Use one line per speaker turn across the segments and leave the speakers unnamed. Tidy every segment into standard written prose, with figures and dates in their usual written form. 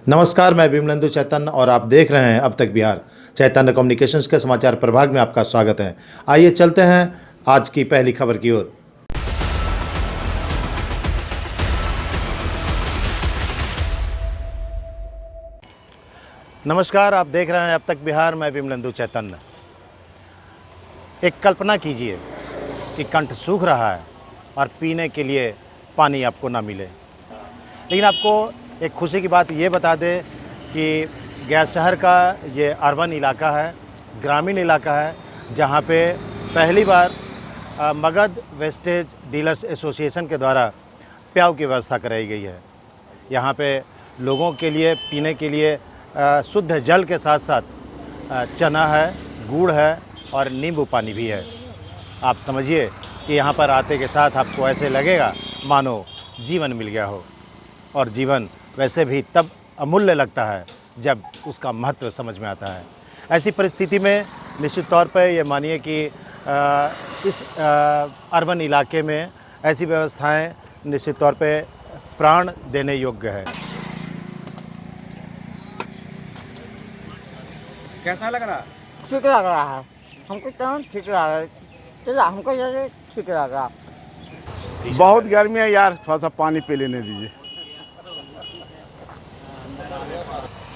नमस्कार, मैं विमलेंदु चैतन्य और आप देख रहे हैं अब तक बिहार। चैतन्य कम्युनिकेशंस के समाचार प्रभाग में आपका स्वागत है। आइए चलते हैं आज की पहली खबर की ओर। नमस्कार, आप देख रहे हैं अब तक बिहार, मैं विमलेंदु चैतन्य। एक कल्पना कीजिए कि कंठ सूख रहा है और पीने के लिए पानी आपको ना मिले, लेकिन आपको एक खुशी की बात ये बता दें कि गया शहर का ये अर्बन इलाका है, ग्रामीण इलाका है, जहाँ पे पहली बार मगध वेस्टेज डीलर्स एसोसिएशन के द्वारा प्याऊ की व्यवस्था कराई गई है। यहाँ पे लोगों के लिए पीने के लिए शुद्ध जल के साथ साथ चना है, गुड़ है और नींबू पानी भी है। आप समझिए कि यहाँ पर आते के साथ आपको ऐसे लगेगा मानो जीवन मिल गया हो, और जीवन वैसे भी तब अमूल्य लगता है जब उसका महत्व समझ में आता है। ऐसी परिस्थिति में निश्चित तौर पर ये मानिए कि इस अर्बन इलाके में ऐसी व्यवस्थाएं निश्चित तौर पे प्राण देने योग्य है।
कैसा लग रहा?
ठीक लग रहा है हमको, तो ठीक लग रहा है, तो हमको जैसे ठीक लग रहा।
बहुत गर्मी है यार, थोड़ा सा पानी पी लेने दीजिए।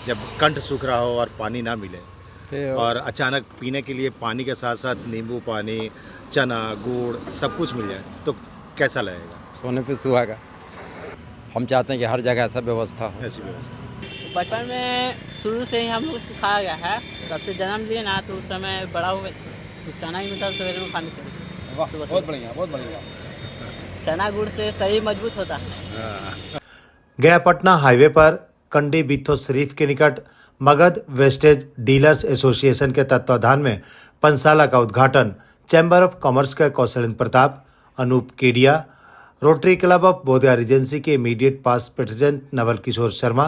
जब कंठ सूख रहा हो और पानी ना मिले और अचानक पीने के लिए पानी के साथ साथ नींबू पानी, चना, गुड़ सब कुछ मिल जाए तो कैसा लगेगा?
सोने पे सुहागा। हम चाहते हैं कि हर जगह ऐसा व्यवस्था हो।
ऐसी व्यवस्था
बचपन में शुरू से ही हम लोग सिखाया गया है। तब से जन्म लिए ना तो उस समय बड़ा हुए तो चना ही मिलता सवेरे में खाने के लिए।
बहुत बढ़िया, बहुत बढ़िया।
चना गुड़ से शरीर मजबूत होता है।
गया पटना हाईवे पर कंडी बिथो शरीफ के निकट मगध वेस्टेज डीलर्स एसोसिएशन के तत्वाधान में पंसाला का उद्घाटन चैम्बर ऑफ कॉमर्स के Kaushlendra Pratap, Anoop Kedia, rotary club of Bodhiya Regency के immediate past president Naval Kishore Sharma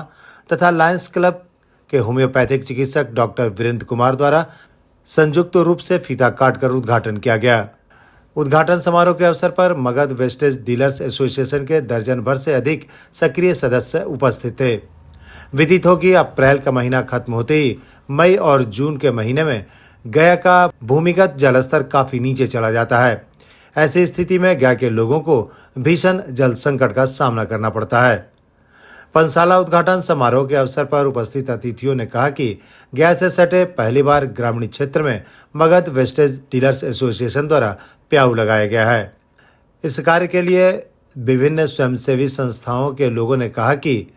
तथा लायंस क्लब के होम्योपैथिक चिकित्सक डॉक्टर वीरेंद्र कुमार द्वारा संयुक्त रूप से फीता काटकर उद्घाटन किया गया। उद्घाटन समारोह के अवसर पर मगध वेस्टेज डीलर्स एसोसिएशन के दर्जन भर से अधिक सक्रिय सदस्य उपस्थित थे। विदित हो कि अप्रैल का महीना खत्म होते ही मई और जून के महीने में गया का भूमिगत जलस्तर काफी नीचे चला जाता है। ऐसी स्थिति में गया के लोगों को भीषण जल संकट का सामना करना पड़ता है। पंसाला उद्घाटन समारोह के अवसर पर उपस्थित अतिथियों ने कहा कि गया से सटे पहली बार ग्रामीण क्षेत्र में मगध वेस्टेज डीलर्स एसोसिएशन द्वारा प्याऊ लगाया गया है। इस कार्य के लिए विभिन्न स्वयंसेवी संस्थाओं के लोगों ने कहा कि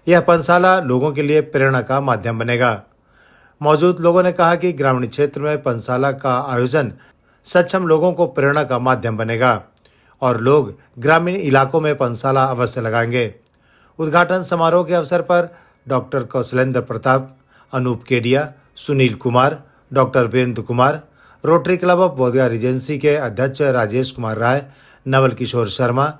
यह पंसाला लोगों के लिए प्रेरणा का माध्यम बनेगा। मौजूद लोगों ने कहा कि ग्रामीण क्षेत्र में पंसाला का आयोजन सक्षम लोगों को प्रेरणा का माध्यम बनेगा और लोग ग्रामीण इलाकों में पंसाला अवश्य लगाएंगे। उद्घाटन समारोह के अवसर पर doctor Kaushlendra Pratap, Anoop Kedia, Sunil Kumar, doctor Virendra Kumar, Rotary club of Bodhiya Regency के अध्यक्ष Rajesh Kumar Rai, Naval Kishore Sharma,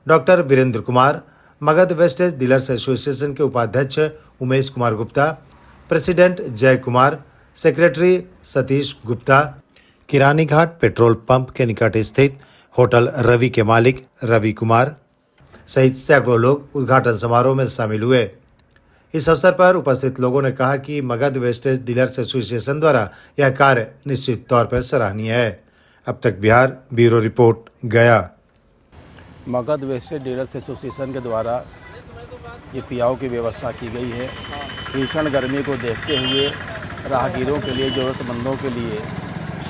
doctor Virendra Kumar, Magadh wastage dealers association के उपाध्यक्ष उमेश कुमार गुप्ता, प्रेसिडेंट जय कुमार, सेक्रेटरी सतीश गुप्ता, किरानी घाट पेट्रोल पंप के निकट स्थित होटल रवि के मालिक रवि कुमार सहित सैकड़ों लोग उद्घाटन समारोह में शामिल हुए। इस अवसर पर उपस्थित लोगों ने कहा कि मगध वेस्टेज डीलर्स एसोसिएशन द्वारा यह कार्य निश्चित तौर पर सराहनीय है। अब तक बिहार, ब्यूरो रिपोर्ट, गया।
मगध वेस्टेज डीलर्स एसोसिएशन के द्वारा ये पियाऊ की व्यवस्था की गई है। भीषण गर्मी को देखते हुए राहगीरों के लिए, ज़रूरतमंदों के लिए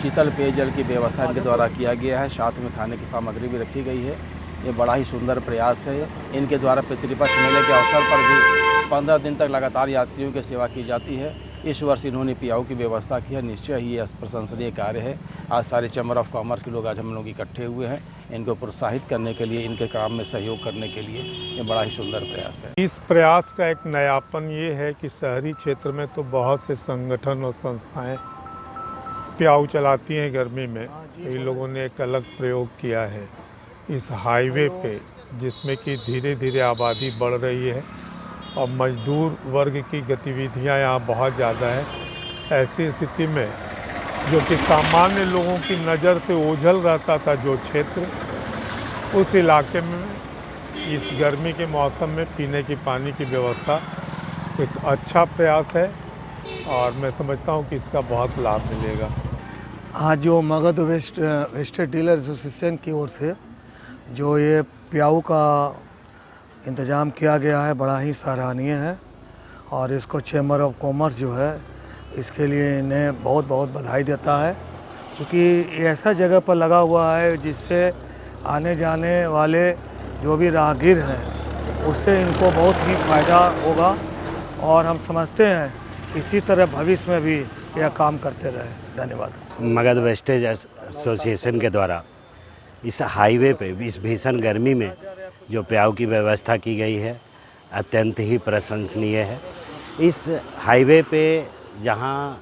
शीतल पेयजल की व्यवस्था इनके द्वारा किया गया है। साथ में खाने की सामग्री भी रखी गई है। ये बड़ा ही सुंदर प्रयास है। इनके द्वारा पितृपक्ष मेले के अवसर पर भी 15 दिन तक लगातार यात्रियों की सेवा की जाती है। इस वर्ष इन्होंने पियाऊ की व्यवस्था की है। निश्चय ही यह प्रशंसनीय कार्य है। आज सारे चैम्बर ऑफ कॉमर्स के लोग आज हम लोग इकट्ठे हुए हैं इनको प्रोत्साहित करने के लिए, इनके काम में सहयोग करने के लिए। ये बड़ा ही सुंदर प्रयास है।
इस प्रयास का एक नयापन ये है कि शहरी क्षेत्र में तो बहुत से संगठन और संस्थाएं प्याऊ चलाती हैं गर्मी में, इन लोगों ने एक अलग प्रयोग किया है इस हाईवे पे, जिसमें कि धीरे धीरे आबादी बढ़ रही है और मजदूर वर्ग की गतिविधियां यहाँ बहुत ज़्यादा है। ऐसी स्थिति में जो कि सामान्य लोगों की नज़र से ओझल रहता था जो क्षेत्र, उस इलाके में इस गर्मी के मौसम में पीने की पानी की व्यवस्था एक अच्छा प्रयास है और मैं समझता हूँ कि इसका बहुत लाभ मिलेगा।
आज जो मगध वेस्टेज डीलर एसोसिएशन की ओर से जो ये प्याऊ का इंतज़ाम किया गया है बड़ा ही सराहनीय है और इसको चैम्बर ऑफ कॉमर्स जो है इसके लिए इन्हें बहुत बहुत बधाई देता है, क्योंकि ये ऐसा जगह पर लगा हुआ है जिससे आने जाने वाले जो भी राहगीर हैं उससे इनको बहुत ही फ़ायदा होगा और हम समझते हैं इसी तरह भविष्य में भी यह काम करते रहे। धन्यवाद।
मगध वेस्टेज एसोसिएशन के द्वारा इस हाईवे पे इस भीषण गर्मी में जो प्याऊ की व्यवस्था की गई है अत्यंत ही प्रशंसनीय है। इस हाईवे पे जहाँ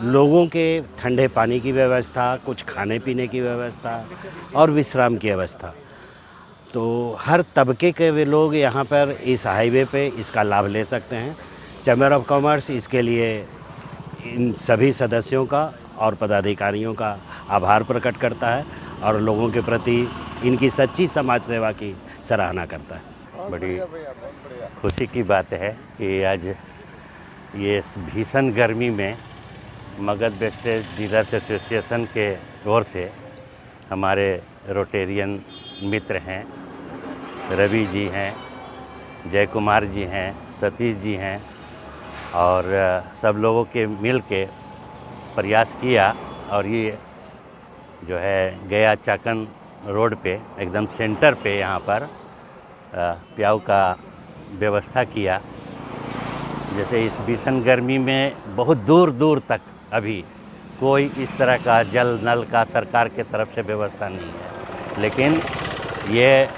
लोगों के ठंडे पानी की व्यवस्था, कुछ खाने पीने की व्यवस्था और विश्राम की व्यवस्था, तो हर तबके के वे लोग यहाँ पर इस हाईवे पे इसका लाभ ले सकते हैं। चैम्बर ऑफ कॉमर्स इसके लिए इन सभी सदस्यों का और पदाधिकारियों का आभार प्रकट करता है और लोगों के प्रति इनकी सच्ची समाज सेवा की सराहना करता है।
बड़ी खुशी की बात है कि आज ये भीषण गर्मी में मगध वेस्टेज डीलर्स एसोसिएशन के ओर से हमारे रोटेरियन मित्र हैं, रवि जी हैं, जय कुमार जी हैं, सतीश जी हैं और सब लोगों के मिल के प्रयास किया और ये जो है गया चाकन रोड पे एकदम सेंटर पे यहाँ पर प्याऊ का व्यवस्था किया। जैसे इस भीषण गर्मी में बहुत दूर दूर तक अभी कोई इस तरह का जल नल का सरकार के तरफ से व्यवस्था नहीं है, लेकिन ये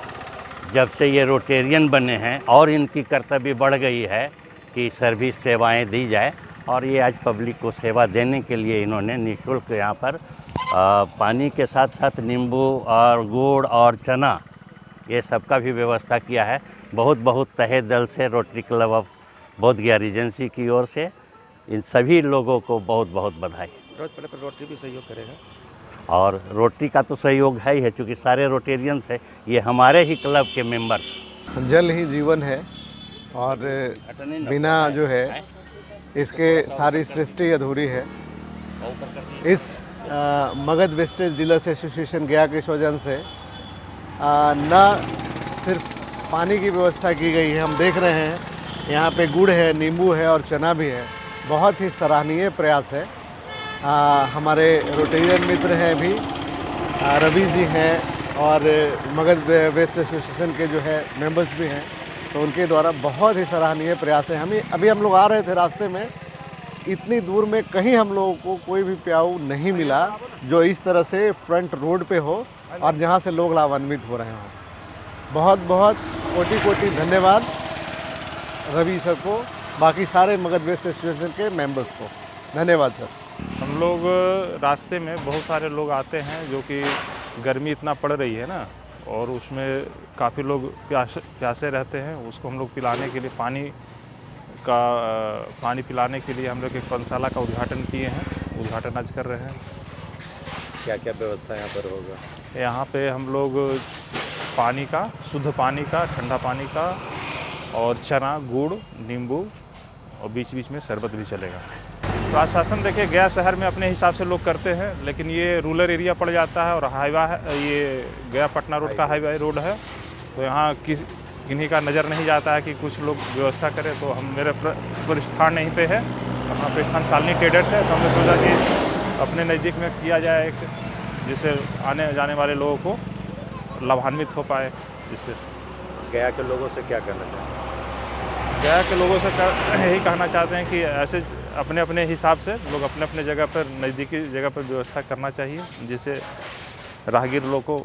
जब से ये रोटेरियन बने हैं और इनकी कर्तव्य बढ़ गई है कि सर्विस सेवाएं दी जाए और ये आज पब्लिक को सेवा देने के लिए इन्होंने निःशुल्क यहाँ पर पानी के साथ साथ नींबू और गुड़ और चना ये सब का भी व्यवस्था किया है। बहुत बहुत तहे दिल से रोटरी क्लब ऑफ बोध गया रीजेंसी की ओर से इन सभी लोगों को बहुत बहुत बधाई।
रोटरी भी सहयोग करेगा
और रोटरी का तो सहयोग है ही है, चूँकि सारे रोटेरियंस है, ये हमारे ही क्लब के मेंबर्स।
जल ही जीवन है और बिना जो है इसके सारी सृष्टि अधूरी है। इस मगध वेस्टेज डीलर्स एसोसिएशन गया के स्वजन से न सिर्फ पानी की व्यवस्था की गई है, हम देख रहे हैं यहाँ पे गुड़ है, नींबू है और चना भी है। बहुत ही सराहनीय प्रयास है। हमारे रोटेरियन मित्र हैं भी, रवि जी हैं और मगध वेस्ट एसोसिएशन के जो है मेंबर्स भी हैं, तो उनके द्वारा बहुत ही सराहनीय प्रयास है। हम लोग आ रहे थे, रास्ते में इतनी दूर में कहीं हम लोगों को कोई भी प्याऊ नहीं मिला जो इस तरह से फ्रंट रोड पे हो और जहाँ से लोग लाभान्वित हो रहे हों। बहुत बहुत कोटि कोटि धन्यवाद रवि सर को, बाकी सारे मगध वेस्ट एसोसिएशन के मेंबर्स को धन्यवाद सर।
हम लोग रास्ते में बहुत सारे लोग आते हैं जो कि गर्मी इतना पड़ रही है ना, और उसमें काफ़ी लोग प्यासे रहते हैं। उसको हम लोग पिलाने के लिए पानी पिलाने के लिए हम लोग एक पनशाला का उद्घाटन किए हैं, उद्घाटन आज कर रहे हैं।
क्या क्या व्यवस्था यहाँ पर होगा?
यहाँ पे हम लोग पानी का, शुद्ध पानी का, ठंडा पानी का और चना, गुड़, नींबू और बीच बीच में शरबत भी चलेगा। तो आश्वासन देखिए, गया शहर में अपने हिसाब से लोग करते हैं, लेकिन ये रूरल एरिया पड़ जाता है और हाईवा है, ये गया पटना रोड का हाईवे रोड है, तो यहाँ किन्हीं का नज़र नहीं जाता है कि कुछ लोग व्यवस्था करें। तो हम मेरे प्रतिष्ठान यहीं पे है, अपना प्रतिष्ठान शालिनी ट्रेडर्स है, तो हमने सोचा कि अपने नज़दीक में किया जाए, जिससे आने जाने वाले लोगों को लाभान्वित हो पाए। जिससे
गया के लोगों से क्या कहना चाहते हैं?
गया के लोगों से यही कहना चाहते हैं कि ऐसे अपने अपने हिसाब से लोग अपने अपने जगह पर, नज़दीकी जगह पर व्यवस्था करना चाहिए, जिससे राहगीर लोग को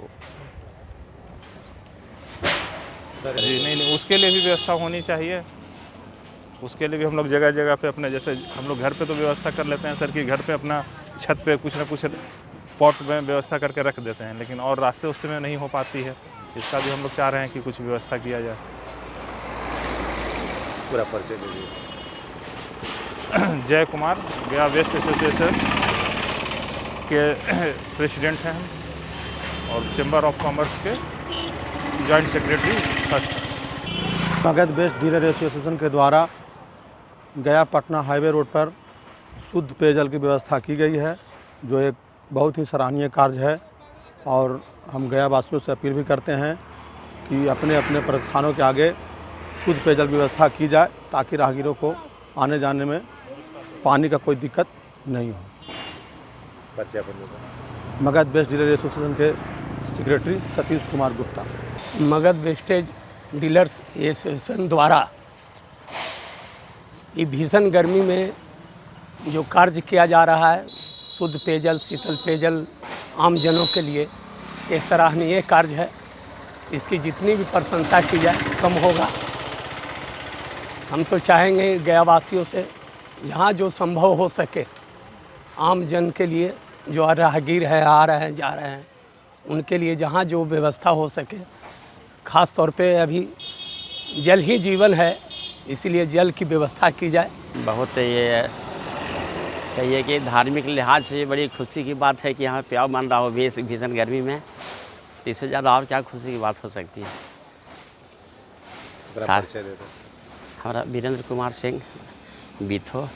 जी नहीं, उसके लिए भी व्यवस्था होनी चाहिए। उसके लिए भी हम लोग जगह जगह पे अपने, जैसे हम लोग घर पे तो व्यवस्था कर लेते हैं सर कि घर पे अपना छत पे कुछ ना कुछ पॉट में व्यवस्था करके रख देते हैं, लेकिन और रास्ते उस्ते में नहीं हो पाती है। इसका भी हम लोग चाह रहे हैं कि कुछ व्यवस्था किया जाए।
पूरा परिचय दीजिए।
जय कुमार, गया वेस्ट एसोसिएशन के प्रेसिडेंट हैं हम और चैम्बर ऑफ कॉमर्स के joint secretary first.
Magadh waste dealer association के द्वारा
गया पटना हाईवे रोड पर शुद्ध पेयजल की व्यवस्था की गई है, जो एक बहुत ही सराहनीय कार्य है। और हम गया वासियों से अपील भी करते हैं कि अपने अपने प्रतिष्ठानों के आगे शुद्ध पेयजल की व्यवस्था की जाए, ताकि राहगीरों को आने जाने में पानी का कोई दिक्कत नहीं हो। मगध वेस्ट डीलर एसोसिएशन के secretary Satish Kumar Gupta.
Magadh wastage dealers association द्वारा ये भीषण गर्मी में जो कार्य किया जा रहा है, शुद्ध पेयजल, शीतल पेयजल आम जनों के लिए, ये सराहनीय कार्य है। इसकी जितनी भी प्रशंसा की जाए कम होगा। हम तो चाहेंगे गया वासियों से जहाँ जो संभव हो सके आम जन के लिए, जो राहगीर है, आ रहे हैं, जा रहे हैं, उनके लिए जहाँ जो व्यवस्था हो सके। ख़ास तौर पे अभी जल ही जीवन है, इसलिए जल की व्यवस्था की जाए।
बहुत ये कहिए कि धार्मिक लिहाज से बड़ी खुशी की बात है कि यहाँ प्याव बन रहा हो भीषण गर्मी में। इससे ज़्यादा और क्या खुशी की बात हो सकती है। हमारा वीरेंद्र कुमार सिंह बीथो,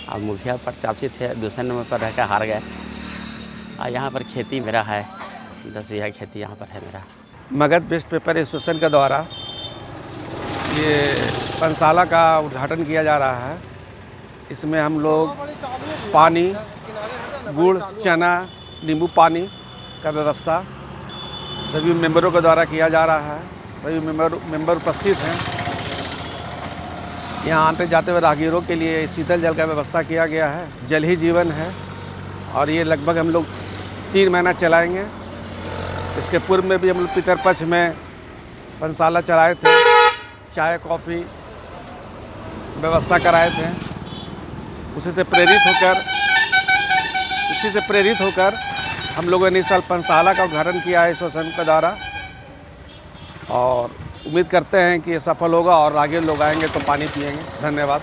अब मुखिया प्रत्याशी थे, दूसरे नंबर पर रहकर हार गए। और यहाँ पर खेती मेरा है, 10 बीघा खेती यहाँ पर है मेरा।
मगध वेस्ट पेपर एसोसिएशन के द्वारा ये पंसाला का उद्घाटन किया जा रहा है। इसमें हम लोग पानी, गुड़, चना, नींबू पानी का व्यवस्था सभी मेंबरों के द्वारा किया जा रहा है। सभी मेंबर उपस्थित हैं। यहाँ आते जाते हुए राहगीरों के लिए शीतल जल का व्यवस्था किया गया है। जल ही जीवन है और ये लगभग हम लोग 3 महीना चलाएंगे। इसके पूर्व में भी हम लोग पितरपक्ष में पंसाला चलाए थे, चाय कॉफ़ी व्यवस्था कराए थे। उसी से प्रेरित होकर हम लोगों ने इस साल पंसाला का उद्घाटन किया है एसोसिएशन के द्वारा, और उम्मीद करते हैं कि ये सफल होगा और आगे लोग आएंगे तो पानी पिएंगे। धन्यवाद।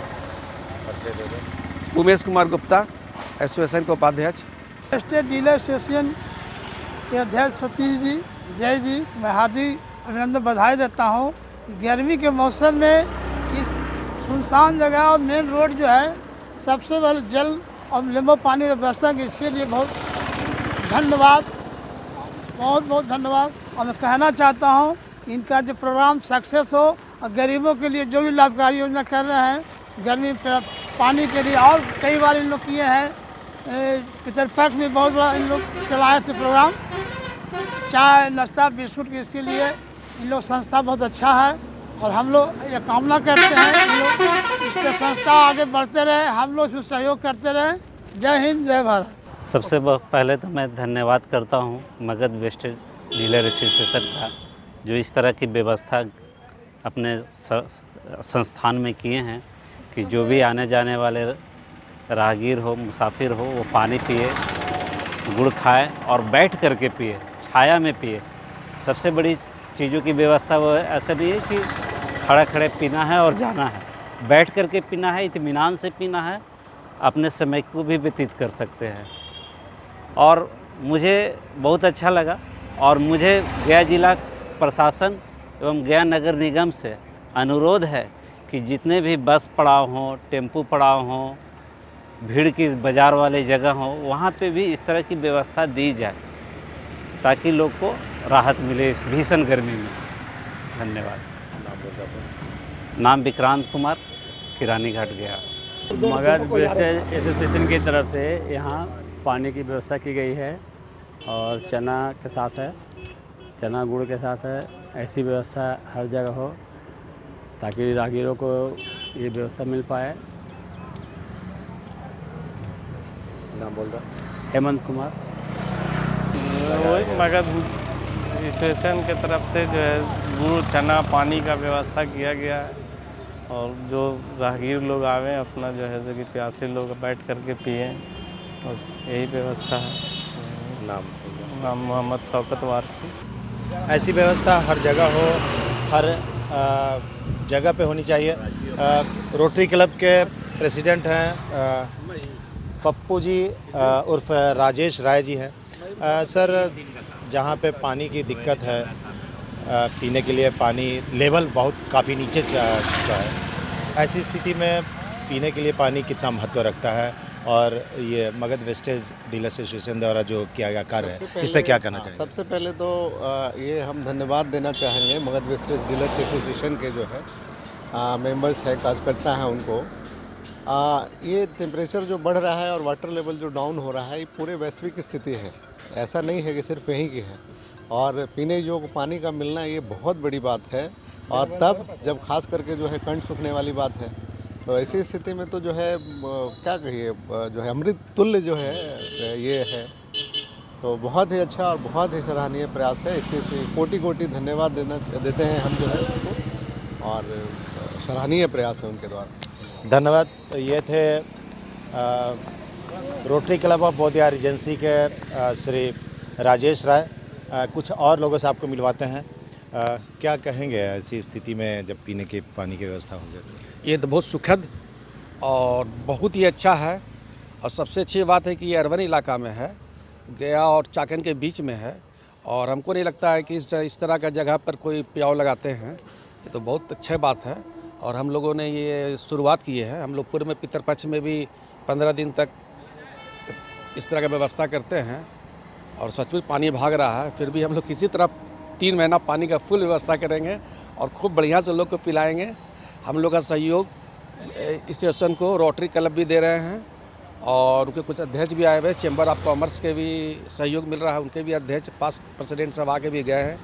उमेश कुमार गुप्ता, एसोसिएशन के उपाध्यक्ष।
वेस्टेज डीलर एसोसिएशन के अध्यक्ष सतीश जी, जय जी, मैं हार्दिक अभिनंदन बधाई देता हूँ। गर्मी के मौसम में इस सुनसान जगह और मेन रोड जो है, सबसे पहले जल और नींबू पानी की व्यवस्था की, इसके लिए बहुत धन्यवाद, बहुत धन्यवाद। और मैं कहना चाहता हूँ इनका जो प्रोग्राम सक्सेस हो और गरीबों के लिए जो भी लाभकारी योजना कर रहे हैं, गर्मी पानी के लिए और कई बार इन लोग किए हैं। पितरपक्ष में बहुत बड़ा इन लोग चलाए थे प्रोग्राम, चाय, नाश्ता, बिस्कुट के। इसके लिए इन लोग संस्था बहुत अच्छा है और हम लोग ये कामना करते हैं इन लोग इसके संस्था आगे बढ़ते रहे, हम लोग इसमें सहयोग करते रहे। जय हिंद, जय भारत।
सबसे पहले तो मैं धन्यवाद करता हूँ मगध वेस्ट डीलर एसोसिएशन का, जो इस तरह की व्यवस्था अपने संस्थान में किए हैं कि जो भी आने जाने वाले राहगीर हो, मुसाफिर हो, वो पानी पिए, गुड़ खाए और बैठ करके पिए, छाया में पिए। सबसे बड़ी चीज़ों की व्यवस्था वो ऐसा नहीं है कि खड़े पीना है और जाना है, बैठ करके पीना है, इत्मीनान से पीना है, अपने समय को भी व्यतीत कर सकते हैं। और मुझे बहुत अच्छा लगा और मुझे गया जिला प्रशासन एवं गया नगर निगम से अनुरोध है कि जितने भी बस पड़ाव हों, टेम्पू पड़ाव हों, भीड़ की बाज़ार वाले जगह हों, वहाँ पे भी इस तरह की व्यवस्था दी जाए ताकि लोग को राहत मिले इस भीषण गर्मी में। धन्यवाद। नाम विक्रांत कुमार, किरानी घाट गया।
मगध वेस्टेज एसोसिएशन की तरफ से यहाँ पानी की व्यवस्था की गई है और चना के साथ है, चना गुड़ के साथ है। ऐसी व्यवस्था हर जगह हो ताकि राहगीरों को ये व्यवस्था मिल पाए।
नाम बोल दो।
हेमंत कुमार।
वही मगध एसोसिएशन की तरफ से जो है गुड़, चना, पानी का व्यवस्था किया गया है और जो राहगीर लोग आवे अपना जो है कि प्यासे लोग बैठ करके पिए, बस यही व्यवस्था है। नाम मोहम्मद शौकत वारसी।
ऐसी व्यवस्था हर जगह हो, हर जगह पे होनी चाहिए। रोटरी क्लब के प्रेसिडेंट हैं पप्पू जी उर्फ राजेश राय जी हैं। सर, जहाँ पे पानी की दिक्कत है, पीने के लिए पानी लेवल बहुत काफ़ी नीचे चुका है, ऐसी स्थिति में पीने के लिए पानी कितना महत्व रखता है और ये मगध वेस्टेज डीलर एसोसिएशन द्वारा जो किया गया कार्य है इस पर क्या कहना चाहिए?
सबसे पहले तो ये हम धन्यवाद देना चाहेंगे मगध वेस्टेज डीलर्स एसोसिएशन के जो है मेंबर्स है, कार्यकर्ता हैं उनको। ये टेम्परेचर जो बढ़ रहा है और वाटर लेवल जो डाउन हो रहा है ये पूरे वैश्विक स्थिति है, ऐसा नहीं है कि सिर्फ यहीं की है। और पीने योग्य पानी का मिलना ये बहुत बड़ी बात है, और तब जब खास करके जो है कंठ सूखने वाली बात है, तो ऐसी स्थिति में तो जो है क्या कहिए, जो है अमृत तुल्य जो है ये है। तो बहुत ही अच्छा और बहुत ही सराहनीय प्रयास है, इसके कोटि कोटि धन्यवाद देते हैं हम जो है उनको, और सराहनीय प्रयास है उनके द्वारा।
धन्यवाद। तो ये थे rotary club of Bodhiya agency के श्री राजेश राय। कुछ और लोगों से आपको मिलवाते हैं। क्या कहेंगे ऐसी स्थिति में जब पीने के पानी की व्यवस्था हो जाए?
ये तो बहुत सुखद और बहुत ही अच्छा है, और सबसे अच्छी बात है कि ये अर्बन इलाका में है, गया और चाकन के बीच में है, और हमको नहीं लगता है कि इस तरह का जगह पर कोई प्याऊ लगाते हैं। ये तो बहुत अच्छी बात है, और हम लोगों ने ये शुरुआत की है। हम लोग पूर्व में पितरपक्ष में भी 15 दिन तक इस तरह की व्यवस्था करते हैं, और सचमुच पानी भाग रहा है। फिर भी हम लोग किसी तरह 3 महीना पानी का फुल व्यवस्था करेंगे और खूब बढ़िया से लोग को पिलाएंगे। हम लोग का सहयोग स्टेशन को रोटरी क्लब भी दे रहे हैं, और उनके कुछ अध्यक्ष भी आए हुए, चैम्बर ऑफ कॉमर्स के भी सहयोग मिल रहा है, उनके भी अध्यक्ष पास प्रेसिडेंट सब आके भी गए हैं।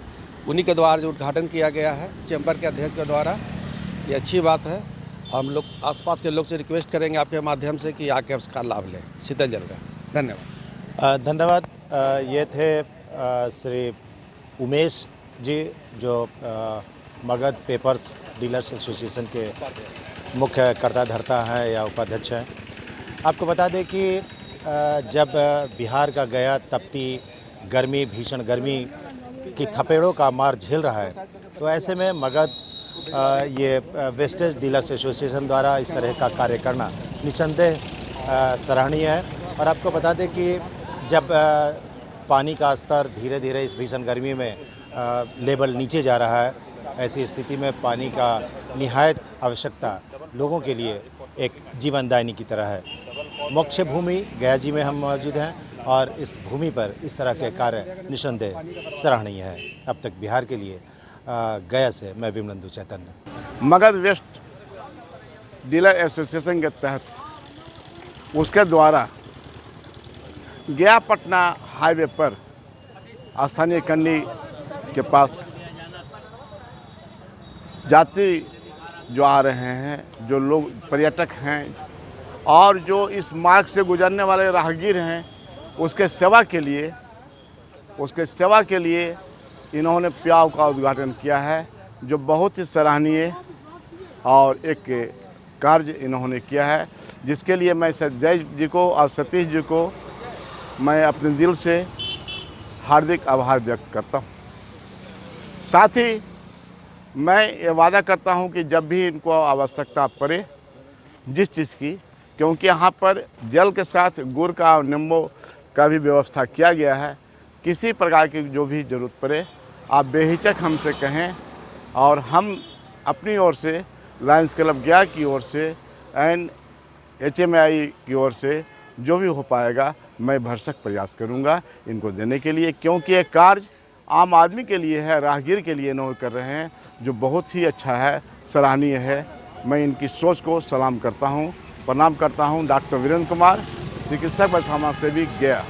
उन्हीं के द्वारा जो उद्घाटन किया गया है चैम्बर के अध्यक्ष के द्वारा, ये अच्छी बात है। हम लोग आसपास के लोग से रिक्वेस्ट करेंगे आपके माध्यम से कि आके उसका लाभ लें शीतल जल का। धन्यवाद।
धन्यवाद। ये थे श्री उमेश जी, जो मगध पेपर्स डीलर्स एसोसिएशन के मुख्य कर्ता धर्ता हैं या उपाध्यक्ष हैं। आपको बता दें कि जब बिहार का गया तपती गर्मी, भीषण गर्मी की थपेड़ों का मार झेल रहा है, तो ऐसे में मगध ये वेस्टेज डीलर्स एसोसिएशन द्वारा इस तरह का कार्य करना निस्संदेह सराहनीय है। और आपको बता दें कि जब पानी का स्तर धीरे धीरे इस भीषण गर्मी में लेवल नीचे जा रहा है, ऐसी स्थिति में पानी का निहायत आवश्यकता लोगों के लिए एक जीवनदायिनी की तरह है। मोक्ष भूमि गया जी में हम मौजूद हैं, और इस भूमि पर इस तरह के कार्य निस्संदेह सराहनीय है। अब तक बिहार के लिए गया से मैं विमलेंदु चैतन्य।
मगध वेस्ट डीलर एसोसिएशन के तहत उसके द्वारा गया पटना हाईवे पर स्थानीय कंडी के पास यात्री जो आ रहे हैं, जो लोग पर्यटक हैं और जो इस मार्ग से गुजरने वाले राहगीर हैं, उसके सेवा के लिए इन्होंने प्याऊ का उद्घाटन किया है, जो बहुत ही सराहनीय और एक कार्य इन्होंने किया है, जिसके लिए मैं जय जी को और सतीश जी को मैं अपने दिल से हार्दिक आभार व्यक्त करता हूँ। साथ ही मैं ये वादा करता हूँ कि जब भी इनको आवश्यकता पड़े जिस चीज़ की, क्योंकि यहाँ पर जल के साथ गुड़ का और नींबू का भी व्यवस्था किया गया है, किसी प्रकार की जो भी ज़रूरत पड़े आप बेहिचक हमसे कहें, और हम अपनी ओर से लायंस क्लब गया की ओर से एंड HMI की ओर से जो भी हो पाएगा मैं भरसक प्रयास करूंगा इनको देने के लिए, क्योंकि ये कार्य आम आदमी के लिए है, राहगीर के लिए इन्होंने कर रहे हैं, जो बहुत ही अच्छा है, सराहनीय है। मैं इनकी सोच को सलाम करता हूं, प्रणाम करता हूं। डॉक्टर वीरेंद्र कुमार, चिकित्सक व समाज सेवी गया।